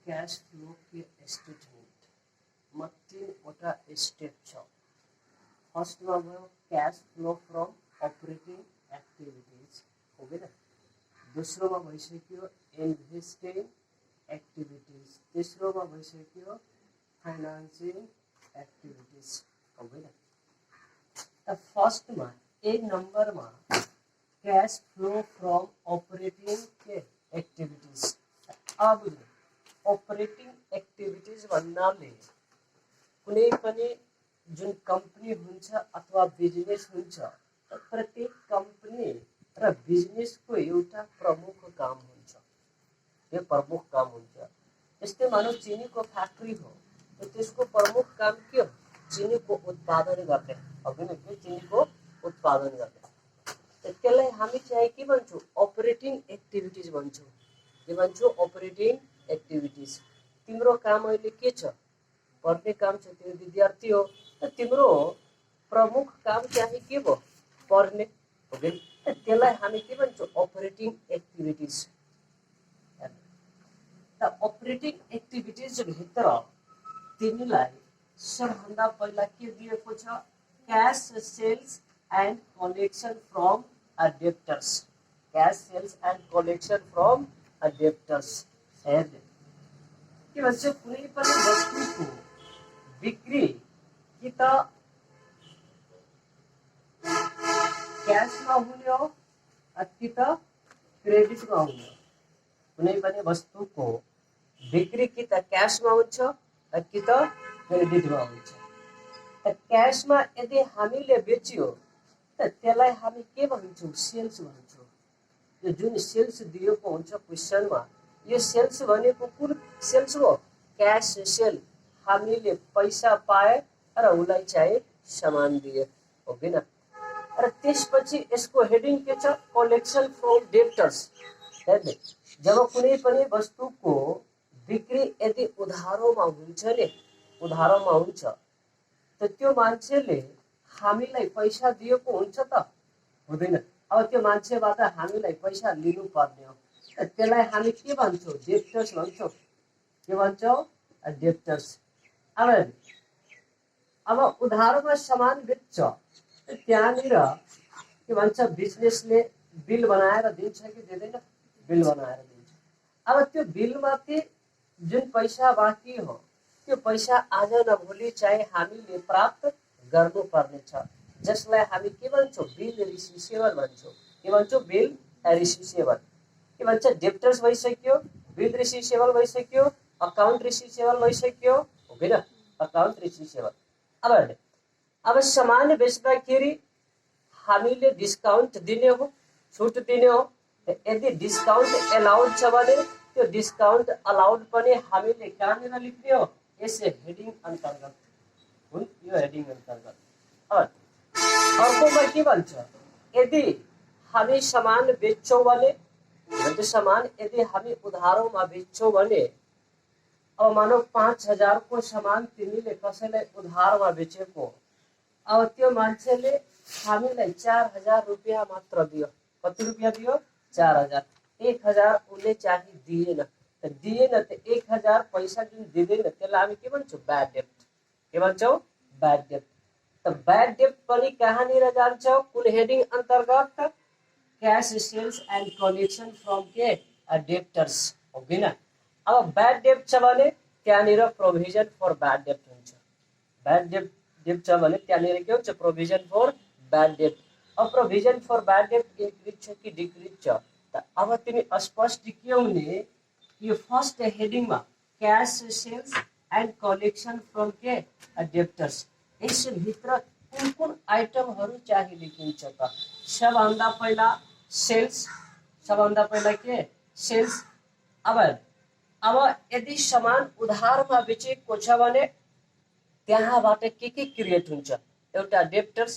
Cash flow के statement मा तीनवटा स्टेप छ। फर्स्टमा भयो cash flow from operating activities, हो गएन। दोस्रोमा भइसक्यो इन्भेस्टिङ एक्टिभिटिज, तेस्रोमा भइसक्यो फाइनान्सिङ एक्टिभिटिज, हो गएन। त फर्स्टमा एक नम्बरमा cash flow from operating activities. अब अपरेटिङ एक्टिभिटिज भन्नाले कुनै पनि जुन कम्पनी हुन्छ अथवा बिजनेस हुन्छ, प्रत्येक कम्पनी र बिजनेसको एउटा प्रमुख काम हुन्छ। यो प्रमुख काम हुन्छ। जस्तै मानौ चिनीको फ्याक्ट्री हो, त्यसको प्रमुख काम के हो? चिनीको उत्पादन गर्ने, होइन के? चिनीको उत्पादन गर्ने। त्यसलाई हामी चाहिँ के भन्छौँ? अपरेटिङ एक्टिभिटिज भन्छौँ। के भन्छौँ? Operating activities. तिम्रो काम अहिले के छ? पढ्ने काम छ, तिम्रो विद्यार्थी हो, तिम्रो प्रमुख काम चाहिँ के भयो? पढ्ने, हो कि? त्यसलाई हामी के भन्छौँ? Operating activities. अपरेटिङ एक्टिभिटिज भित्र तिमीलाई सबभन्दा पहिला के दिएको छ? Cash sales and collection from debtors. Cash sales and collection from debtors. हेर्ने के भन्छ? कुनै पनि वस्तुको बिक्री कि त क्याशमा हुने हो कि त क्रेडिटमा हुने हो। कुनै पनि वस्तुको बिक्री कि त क्याशमा हुन्छ कि त क्रेडिटमा हुन्छ। त क्याशमा यदि हामीले बेच्यो त त्यसलाई हामी के भन्छौँ? सेल्स भन्छौँ। यो जुन सेल्स दिएको हुन्छ क्वेसनमा, यो सेल्स भनेको कुन सेल्स हो? Cash sale. हामीले पैसा पाए र उसलाई चाहिँ सामान दिए, हो कि न? र त्यसपछि यसको हेडिङ के छ? Collection from debtors. हेर्ने जब कुनै पनि वस्तुको बिक्री यदि उधारोमा हुन्छ नि, उधारोमा हुन्छ, त त्यो मान्छेले हामीलाई पैसा दिएको हुन्छ त हुँदैन। अब त्यो मान्छेबाट हामीलाई पैसा लिनु पर्ने हो, त्यसलाई हामी के भन्छौँ? डेब्टर्स भन्छौँ। के भन्छौँ? डेब्टर्स। अब उधारोमा सामान बेच्छ, त्यहाँनिर के भन्छ? बिजनेसले बिल बनाएर दिन्छ कि दिँदैन? बिल बनाएर दिन्छ। अब त्यो बिलमाथि जुन पैसा बाँकी हो, त्यो पैसा आज न भोलि चाहिँ हामीले प्राप्त गर्नुपर्ने छ, जसलाई हामी के भन्छौँ? बिल रिसिसेबल भन्छौँ। के भन्छौँ? बिल रिसिसेबल। के भन्छ? डेब्टर्स भइसक्यो, बिल रिसिसेबल भइसक्यो, अकाउन्ट रिसिसेबल भइसक्यो, हो कि न? अकाउन्ट रिसिसेबल। अब सामान बेच्दाखेरि हामीले डिस्काउन्ट दिने हो, छुट दिने हो। यदि डिस्काउन्ट एलाउड छ भने त्यो डिस्काउन्ट अलाउड पनि हामीले कहाँनिर लेख्ने हो? यस हेडिङ अन्तर्गत हुन्। यो हेडिङ अन्तर्गत। अर्कोमा के भन्छ? यदि हामी सामान बेच्छौँ भने, त्यो सामान यदि हामी उधारोमा बेच्छौँ भने, अब मानौ 5000 को सामान तिमीले कसैलाई उधारमा बेचेको, अब त्यो मान्छेले हामीलाई 4000 रुपियाँ मात्र दियो। कति रुपियाँ दियो? 4000। 1000 उसले चाहिँ दिएन। दिएन त 1000 पैसा जुन दिँदैन त्यसलाई हामी के भन्छौँ? ब्याड डेब्ट। के भन्छौँ? ब्याड डेब्ट। त ब्याड डेब्ट पनि कहाँनिर जान्छ? कुन हेडिङ अन्तर्गत? Cash sales and collection from के डेब्टर्स, हो कि न? अब ब्याड डेब्ट छ भने त्यहाँनिर प्रोभिजन फर ब्याड डेब्ट हुन्छ। ब्याड डेब्ट छ भने त्यहाँनिर के हुन्छ? प्रोभिजन फर ब्याड डेब्ट। अब प्रोभिजन फर ब्याड डेब्ट इन्क्रिज छ कि डिक्रिज छ? त अब तिमी स्पष्ट के हुने? यो फर्स्ट हेडिङमा cash sales and collection from के डेब्टर्स, यसभित्र कुन कुन आइटमहरू चाहिँ लेखिन्छ त? सबभन्दा पहिला सेल्स। सबभन्दा पहिला के? सेल्स। अब यदि सामान उधारमा बेचेको छ भने त्यहाँबाट के क्रिएट हुन्छ? एउटा डेब्टर्स,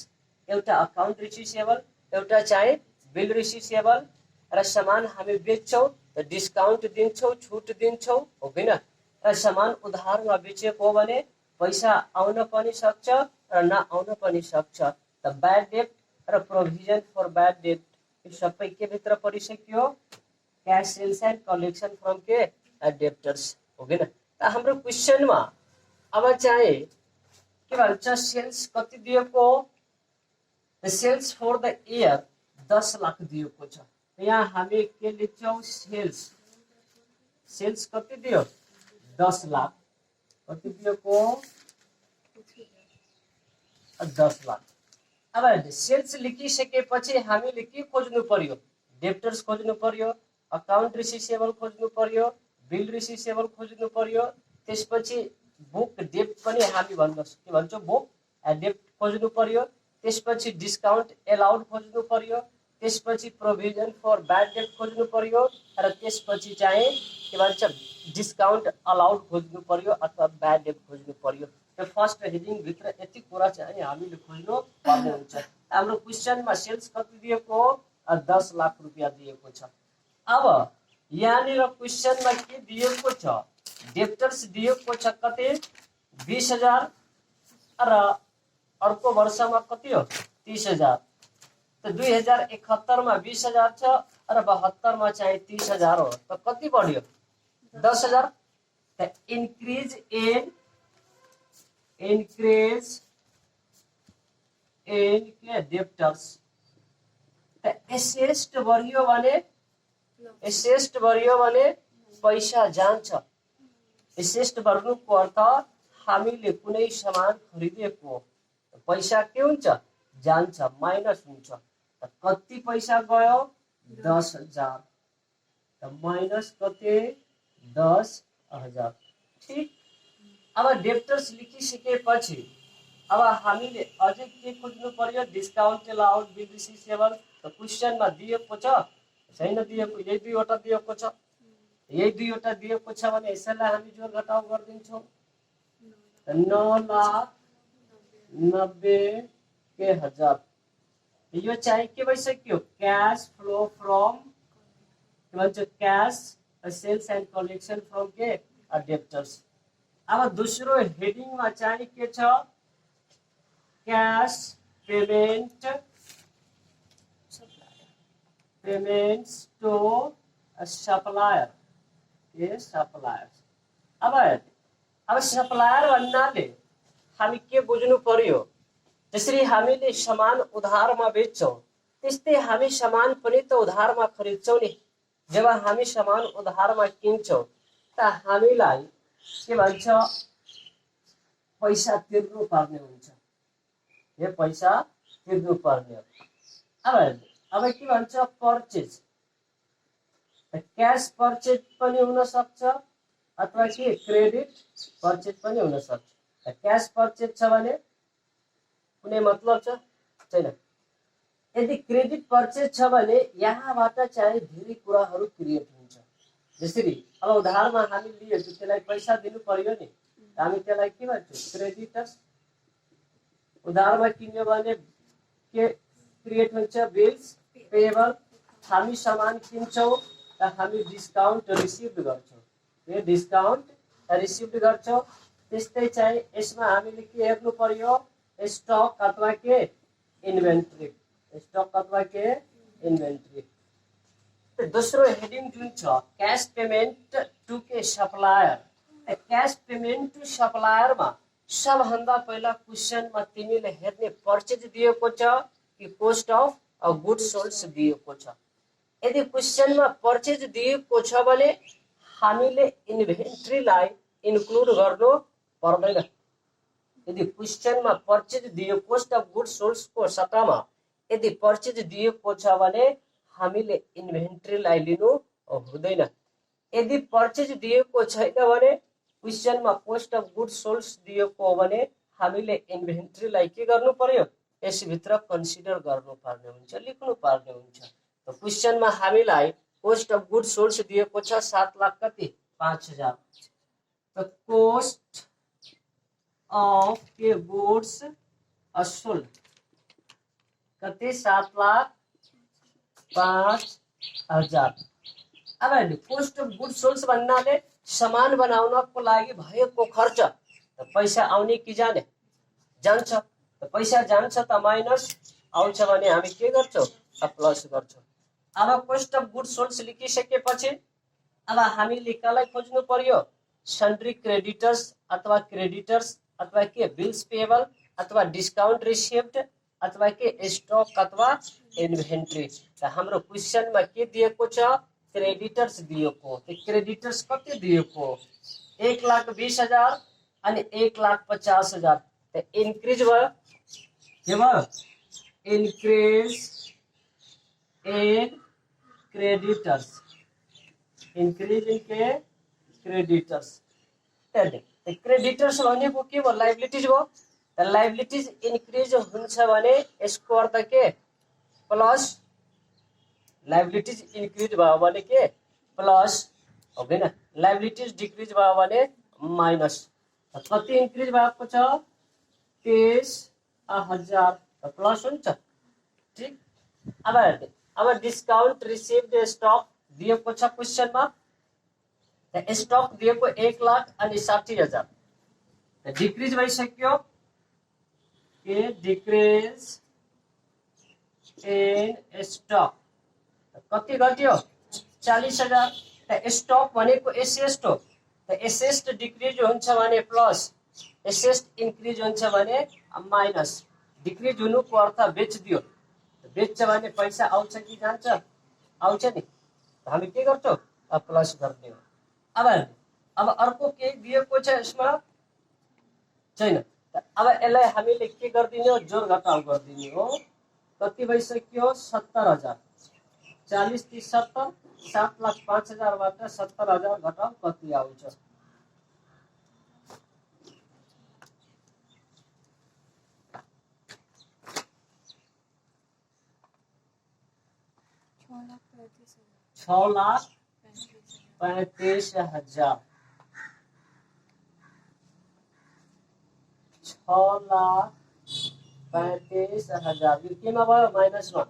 एउटा अकाउन्ट रिसिसेबल, एउटा चाहिँ बिल रिसिसेबल। र सामान हामी बेच्छौँ त डिस्काउन्ट दिन्छौँ, छुट दिन्छौँ, हो कि न? र सामान उधारमा बेचेको हो भने पैसा आउन पनि सक्छ र नआउन पनि सक्छ। त ब्याड डेब्ट र प्रोभिजन फर ब्याड डेब्ट यो सबै के भित्र परिसक्यो? Cash sales and collection from के डेप्टर्स हो गए ना। तो हाम्रो क्वेश्चन में अब चाहे के भन्छ सेल्स कति दिएको, sales for the year 10 lakh दिएको छ। यहाँ हामी के लेख्छौं, सेल्स, सेल्स कति दियो 10 लाख, कति दिएको 10 लाख। अब सेल्स लेखिसकेपछि हामीले के खोज्नु पर्यो, डेप्टर्स खोज्नु पर्यो, अकाउन्ट रिसिभेबल खोज्नु पर्यो, बिल रिसिभेबल खोज्नु पर्यो, त्यसपछि बुक डेप्ट पनि हामी के भन्छौं बुक डेप्ट खोज्नु पर्यो, त्यसपछि डिस्काउन्ट एलाउड खोज्नु पर्यो, त्यसपछि प्रोभिजन फर ब्याड डेप्ट खोज्नु पर्यो र त्यसपछि चाहिँ के भन्छ डिस्काउन्ट अलाउड खोज्नु पर्यो अथवा ब्याड डेप्ट खोज्नु पर्यो। त्यो फर्स्ट हेडिङ भित्र यति कुरा चाहिँ हामीले खोज्नु पर्ने हुन्छ। हाम्रो क्वेशनमा सेल्स कति दिएको 10 लाख रुपैयाँ दिएको छ। अब यहाँनिर क्वेशनमा के दिएको छ, डेप्टर्स दिएको छ कति 20,000 र अर्को वर्षमा कति हो 30,000। तो 2071 में 20,000 छ र 72 में चाहिँ 30,000 हो। तो कति बढ्यो 10,000। तो इंक्रीज इन डेप्टर्स। तो एसेस्ट बढ्यो भने पैसा जान्छ। एसेस्ट बढ्नुको अर्थ हामीले कुनै सामान खरिदेको पैसा के हुन्छ जान्छ, माइनस हुन्छ। त कति पैसा गयो 10,000, त माइनस कति 10,000। ठीक। अब डेप्टर्स लेखिसकेपछि अब हामीले अझै के खोज्नु पर्यो, डिस्काउन्ट अलाउड बिल रिसिभेबल। त क्वेशनमा दिएको छ छैन दिएको, यही दुईवटा दिएको छ, यही दुईवटा दिएको छ भने यसैलाई हामी जोड घटाउ गर्दिन्छौँ। 9,90,000 यो चाहिँ के भइसक्यो क्याश फ्लो फ्रम के भन्छ cash sales and collection from के डेप्टर्स। अब दोस्रो हेडिङमा चाहिँ के छ, क्याश पेमेन्ट्स टु सप्लायर, ये सप्लायर्स। अब सप्लायर भन्नाले हामी के बुझ्नु पर्यो, जसरी हामीले सामान उधारमा बेच्छौं त्यस्तै हामी सामान पनि त उधारमा खरिद्छौं नि। जब हामी सामान उधारमा किन्छौं त हामीलाई के भन्छ पैसा तिर्नु पर्ने हुन्छ, यो पैसा तिर्नु पर्ने हो। अब के भन्छ पर्चेज, क्याश पर्चेज पनि हुन सक्छ अथवा के क्रेडिट पर्चेज पनि हुन सक्छ। क्याश पर्चेज छ भने कुनै मतलब छैन। यदि क्रेडिट पर्चेज छ भने यहाँबाट चाहिँ धेरै कुराहरू क्रिएट हुन्छ। जसरी अब उधारमा हामी लियो त्यसलाई पैसा दिनु पर्यो नि, हामी त्यसलाई के भन्छौँ क्रेडिटर्स। उधारमा किन्यो भने के क्रिएट हुन्छ बिल्स पेएबल। हामी सामान किन्छौँ त हामी डिस्काउन्ट रिसिभ गर्छौँ, यो डिस्काउन्ट रिसिभ गर्छौँ। त्यस्तै चाहिँ यसमा हामीले के हेर्नु पर्यो, स्टक अथवा के इन्भेन्ट्री, स्टक अथवा के इन्भेन्ट्री। दोस्रो हेडिङ जुन छ क्याश पेमेन्ट टु के सप्लायर। क्याश पेमेन्ट टु सप्लायरमा सबभन्दा पहिला क्वेशनमा तिमीले हेर्ने पर्चेज दिएको छ कि कोस्ट अफ गुड्स सोल्ड दिएको छ। यदि क्वेशनमा पर्चेज दिएको छ भने हामीले इन्भेन्ट्रीलाई इन्क्लुड गर्नु पर्दैन। यदि क्वेशनमा पर्चेज दियो कोस्ट अफ गुड्स सोल्ड को सट्टामा यदि पर्चेज दिएको छ भने हामीले इन्भेन्ट्रीलाई लिनु हुँदैन। यदि पर्चेज दिएको छैन भने क्वेशनमा कोस्ट अफ गुड्स सोल्ड दिएको हो भने हामीले इन्भेन्ट्रीलाई के गर्नु पर्यो, यसभित्र कन्सिडर गर्नु पर्ने हुन्छ, लेख्नु पर्ने हुन्छ। त क्वेशनमा हामीलाई कोस्ट अफ गुड्स सोल्ड दिएको छ 7 लाख कति 5,000। त कोस्ट of के गुड्स सोल्ड कति 7,05,000। अब कोस्ट अफ गुड्स सोल्ड भन्नाले सामान बनाउनको लागि भएको खर्च। त पैसा आउने कि जाने जान्छ, त पैसा जान्छ त माइनस आउँछ भने हामी के गर्छौँ प्लस गर्छौँ। अब कॉस्ट अफ गुड्स सोल्ड लेखिसकेपछि अब हामीले कसलाई खोज्नु पर्यो, सन्ड्री क्रेडिटर्स अथवा के बिल्स पेएबल अथवा डिस्काउंट रिसिभ्ड अथवा के स्टक अथवा इन्भेन्ट्री। त हाम्रो क्वेशनमा के दिएको छ, क्रेडिटर्स दिएको। त्यो क्रेडिटर्स कति दिएको, 1,20,000 अनि 1,50,000। त इन्क्रिज भयो, के भयो, increase in creditors, increase in के क्रेडिटर्स। क्रेडिटर्स भनेको के भयो, लाइबिलिटीज भयो। त लाइबिलिटीज इन्क्रिज हुन्छ भने यसको अर्थ के, प्लस। लाइबिलिटीज इन्क्रिज भयो भने के, प्लस हो हैन। लाइबिलिटीज डिक्रिज भयो भने माइनस। कति इन्क्रिज भएको छ, 23,000, प्लस हुन्छ। ठीक। अब डिस्काउंट रिसिभ्ड स्टक दिएको छ क्वेशनमा। स्टक दिएको 1,60,000। डिक्रिज भइसक्यो, के डिक्रिज इन स्टक कति घट्यो, 40,000। स्टक भनेको एसेस्ट हो। एसेस्ट डिक्रिज हुन्छ भने प्लस, एसेस्ट इन्क्रिज हुन्छ भने माइनस। डिक्रिज हुनुको अर्थ बेचिदियो, बेच्छ भने पैसा आउँछ कि जान्छ, आउँछ नि। हामी के गर्छौँ, प्लस गर्ने हो। अब अर्को के दिएको छ यसमा छैन। अब यसलाई हामीले के गरिदिने हो, जोड घटाउ गरिदिने हो। कति भइसक्यो, 70,000। 40 30 70, 7,05,000 बाट 70,000 घटाउ कति आउँछ, 6,35,000। 6,35,000 यो केमा भयो, माइनसमा,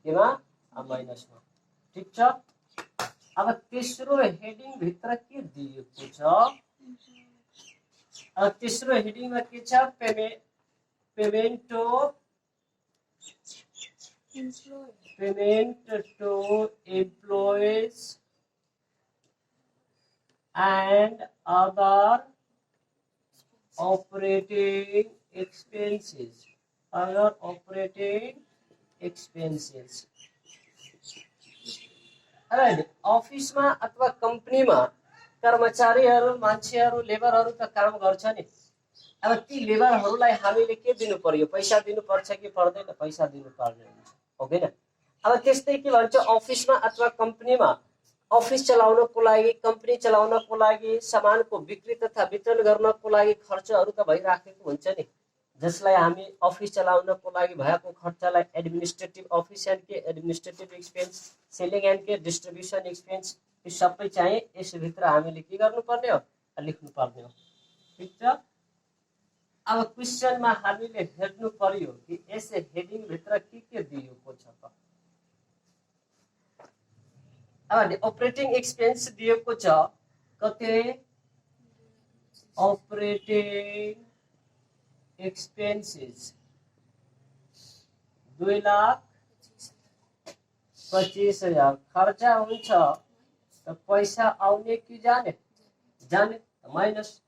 केमा, माइनसमा। ठीक छ। अब तेस्रो हेडिङ भित्र के दिएको छ, अब तेस्रो हेडिङमा के छ, payment to employees and other operating expenses, अफिसमा अथवा कम्पनीमा कर्मचारीहरू, मान्छेहरू, लेबरहरू त काम गर्छ नि। अब ती लेबरहरूलाई हामीले के दिनु पर्यो, पैसा दिनुपर्छ कि पर्दैन, पैसा दिनुपर्ने हुन्छ, हो हैन। अब त्यस्तै के भन्छ, अफिसमा अथवा कम्पनीमा अफिस चलाउनको लागि, कम्पनी चलाउनको लागि, सामानको बिक्री तथा वितरण गर्नको लागि खर्चहरू त भइराखेको हुन्छ नि। जसलाई हामी अफिस चलाउनको लागि भएको खर्चलाई एडमिनिस्ट्रेटिभ अफिस एन्ड के एडमिनिस्ट्रेटिभ एक्सपेन्स, सेलिङ एन्ड के डिस्ट्रिब्युसन एक्सपेन्स, यो सबै चाहिँ यसभित्र हामीले के गर्नुपर्ने हो, लेख्नुपर्ने हो। ठीक छ। अब क्वेशनमा हामीले हेर्नु पर्यो कि यस हेडिङ भित्र के दिएको छ त। अब अपरेटिङ एक्सपेन्स दिएको छ, कति, अपरेटिङ एक्सपेन्सेस 2,25,000 खर्च हुन्छ। त पैसा आउने कि जाने, माइनस।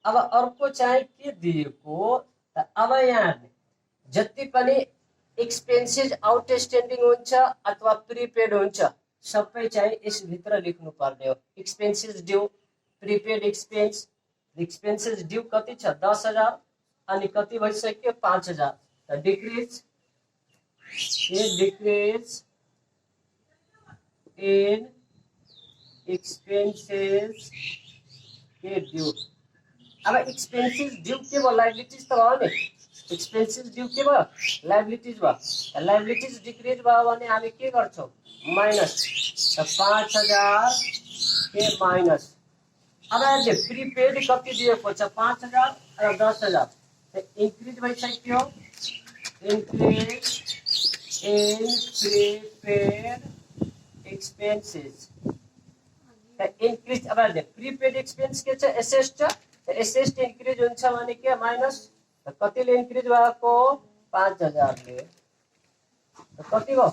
अब अर्को चाहिँ के दिएको, त अब यहाँ जति पनि एक्सपेन्सेस आउटस्ट्यान्डिङ हुन्छ अथवा प्रिपेड हुन्छ सबै चाहिँ यसभित्र लेख्नु पर्ने हो। Expenses due, prepaid expenses due कति छ, 10,000 अनि कति भइसक्यो, 5,000। त डिक्रिज इन एक्सपेन्सेस के ड्यू। अब एक्सपेन्सेस ड्यू के भयो, लाइबिलिटीज त भयो नि। एक्सपेन्सेस ड्यू के भयो, लाइबिलिटीज भयो। लाइबिलिटीज डिक्रिज भयो भने हामी के गर्छौँ, माइनस। त 5,000 के माइनस। अब प्रिपेड कति दिएको छ, 5,000 र 10,000। त इन्क्रिज भइसक्यो, इन्क्रिज इन प्रिपेड एक्सपेन्सेस। त इन्क्रिज, अब प्रिपेड एक्सपेन्स के छ, एसेस्ट छ। एसेस्ट इन्क्रिज हुन्छ भने के, माइनस। त कतिले इन्क्रिज भएको, 5,000 ले। त कति भयो,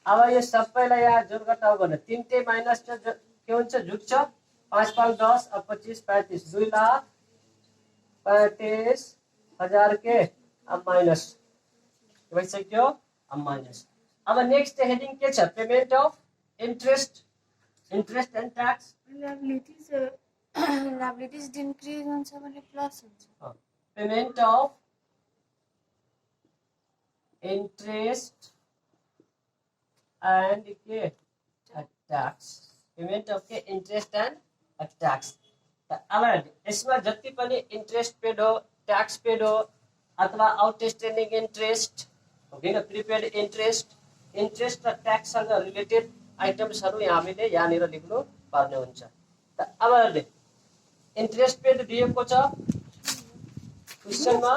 अब यो सबैलाई यहाँ जोडघटाउ गर्ने 3 टे माइनस के हुन्छ जुट्छ 5 5 10 अब 25 35 2,35,000 के अब माइनस भइसक्यो अब माइनस। अब नेक्स्ट हेडिङ के छ payment of interest and tax liabilities increase हुन्छ भने प्लस हुन्छ पेमेन्ट अफ इन्ट्रेस्ट एन्ड के ट्याक्स पेमेन्ट अफ के इन्ट्रेस्ट एन्ड ट्याक्स। अब यसमा जति पनि इन्ट्रेस्ट पेड हो ट्याक्स पेड हो अथवा आउटस्ट्यान्डिङ इन्ट्रेस्ट हो किन प्रिपेड इन्ट्रेस्ट र ट्याक्ससँग रिलेटेड आइटम्सहरू हामीले यहाँनिर लेख्नु पर्ने हुन्छ। अब इन्ट्रेस्ट पेड दिएको छ क्वेसनमा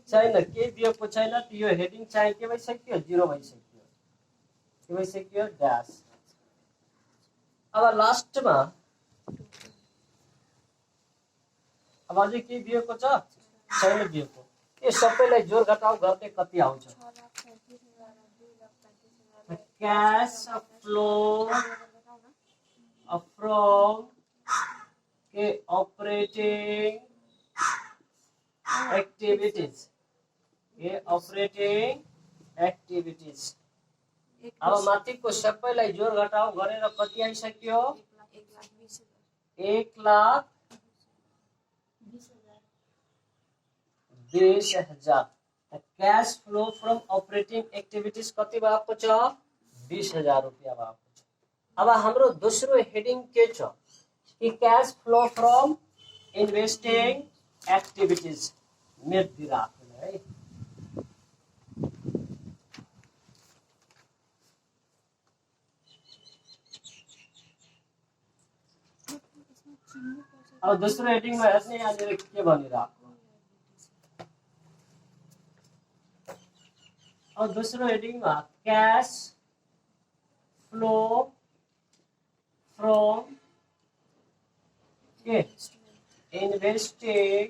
छैन के दिएको छैन यो हेडिङ चाहिँ के भइसक्यो 0 भइसक्यो के भइसक्यो ड्यास। अब लास्टमा अब अझै के दिएको छ छैन दिएको यो सबैलाई जोड घटाउ गर्ने कति आउँछ क्याश फ्लो फ्रम के ऑपरेटिंग एक्टिभिटीज अब माथिको सबैलाई जोड घटाउ गरेर कति आइसक्यो 1,20,000। Cash flow from operating activities कति भएको छ 20,000 रुपियाँ भएको छ। अब हाम्रो दोस्रो हेडिङ के छ कि cash flow from investing activities मेथतिर आफूले है अब दोस्रो हेडिङमा हेर्ने यहाँनिर के भनिरहेको अब दोस्रो हेडिङमा क्याश फ्लो फ्रम के इन्भेस्टिङ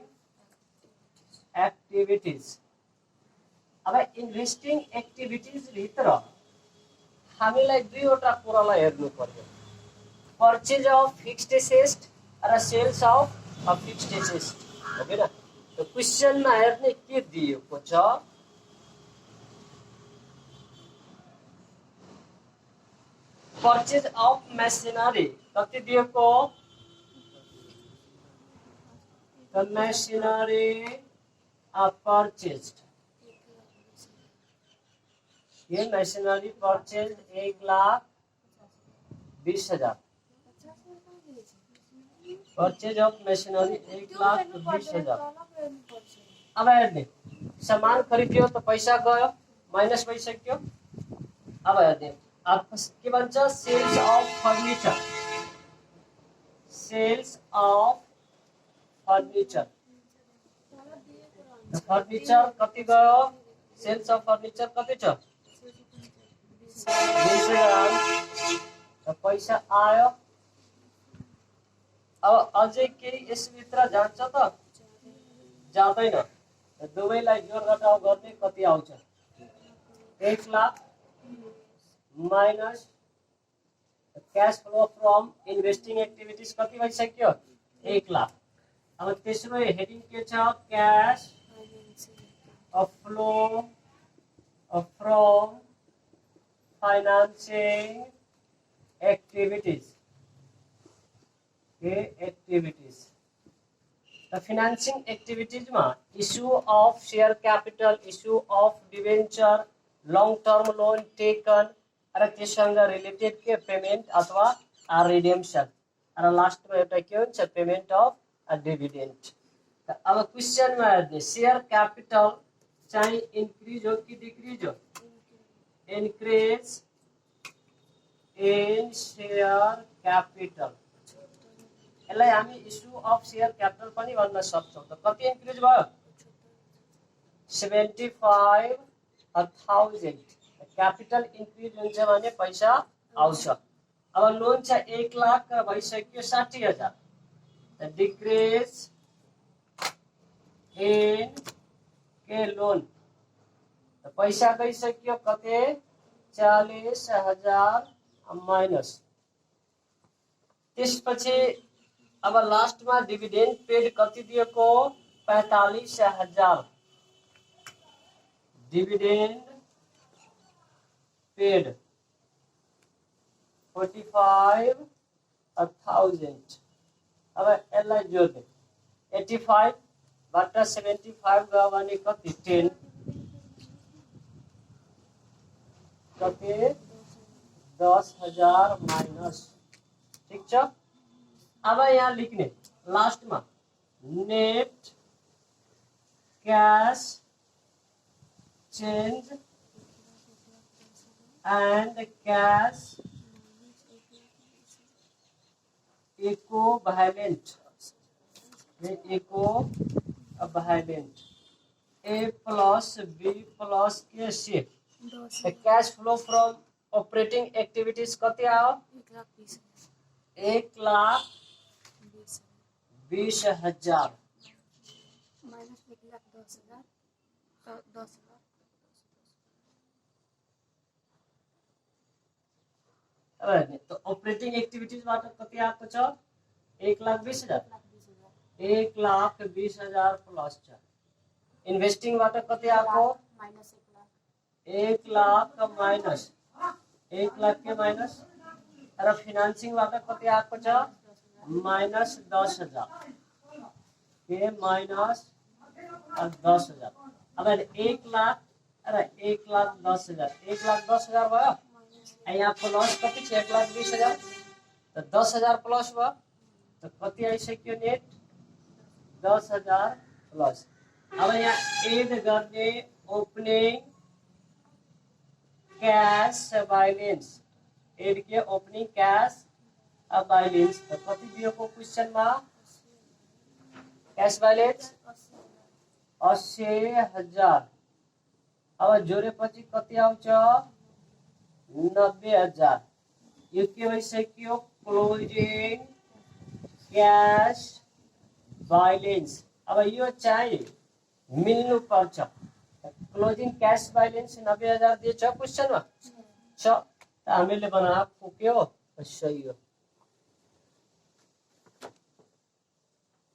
एक्टिभिटीज। अब इन्भेस्टिङ एक्टिभिटीज भित्र हामीलाई दुईवटा कुरालाई हेर्नु पर्यो पर्चेज अफ फिक्स्ड एसेट र सेल्स अफ फिक्स्ड एसेट हो किन त्यो क्वेसनमा हेर्ने के दिएको छ पर्चेज अफ मेसिनरी कति दिएको the machinery are purchased ये machinery purchased 1,20,000 purchase of machinery 1,20,000। अब हेर्ने सामान खरिदियो त पैसा गयो माइनस भइसक्यो। अब हेर्ने के भन्छ सेल्स अफ फर्निचर फर्निचर कति गयो सेल्स अफ फर्निचर कति छ 20,000 पैसा आयो। अब अझै केही यसभित्र जान्छ त जाँदैन दुवैलाई जोड घटाउ गर्ने कति आउँछ 1,00,000 minus cash flow from investing activities कति भइसक्यो 1,00,000। अब तेस्रो हेडिङ के छ cash flow from financing activities The financing activities ma issue of share capital, issue of debenture, long term loan taken र त्यससँग रिलेटेड के पेमेन्ट अथवा रिडेम्पसन र लास्टमा एउटा के हुन्छ पेमेन्ट अफ डिभिडेन्ड। अब क्वेसनमा हेर्ने शेयर क्यापिटल चाहिँ इन्क्रिज हो कि डिक्रिज हो इन्क्रिज इन शेयर क्यापिटल यसलाई हामी इस्यु अफ शेयर क्यापिटल पनि भन्न सक्छौं। त कति इन्क्रिज भयो 75,000 क्यापिटल इन्क्रिज हुन्छ भने पैसा आउँछ। अब लोन छ 1,00,000 र भइसक्यो 60,000 डिक्रिज इन के लोन तो पैसा कही सकियो कते 40,000 माइनस त्यसपछि अब लास्ट में डिविडेंड पेड कति दिएको 45,000 डिविडेंड पेड 45,000 अब यसलाई जोड्ने 85 बाट 75 गयो भने कति 10 कति 10,000 माइनस ठीक छ। अब यहाँ लिखने लास्ट में net cash change and cash equivalent A plus B plus के C cash flow from operating activities कति आओ 1,20,000 माइनस 1,10,000 तो 10,000 तो ऑपरेटिंग एक्टिविटीज बाट कति आएको छ 1,20,000 1,20,000 प्लस छ। इन्वेस्टिंग बाट कति आएको माइनस 1,00,000 माइनस 1,00,000 के माइनस र फिनांसिंग बाट कति आएको छ माइनस 10,000 के माइनस 10,000। अब 1,00,000 र 1,10,000 1,10,000 भयो यहाँ प्लस कति 1,20,000 तो 10,000 प्लस भयो तो कति आइसक्यो नेट 10,000 प्लस। अब यहाँ एड गर्ने ओपनिंग कैश बैलेंस एड के ओपनिंग कैश बैलेंस तो कति दिएको क्वेश्चन में कैश बैलेंस 80,000 अब जोडेपछि कति आउँछ 90,000 यो के भइसक्यो क्लोजिङ क्याश बैलेंस। अब यो चाहिँ मिल्नु पर्छ क्लोजिङ क्याश बैलेंस 90,000 दिएछ क्वेश्चनमा छ हामीले बनाएको के हो सही हो।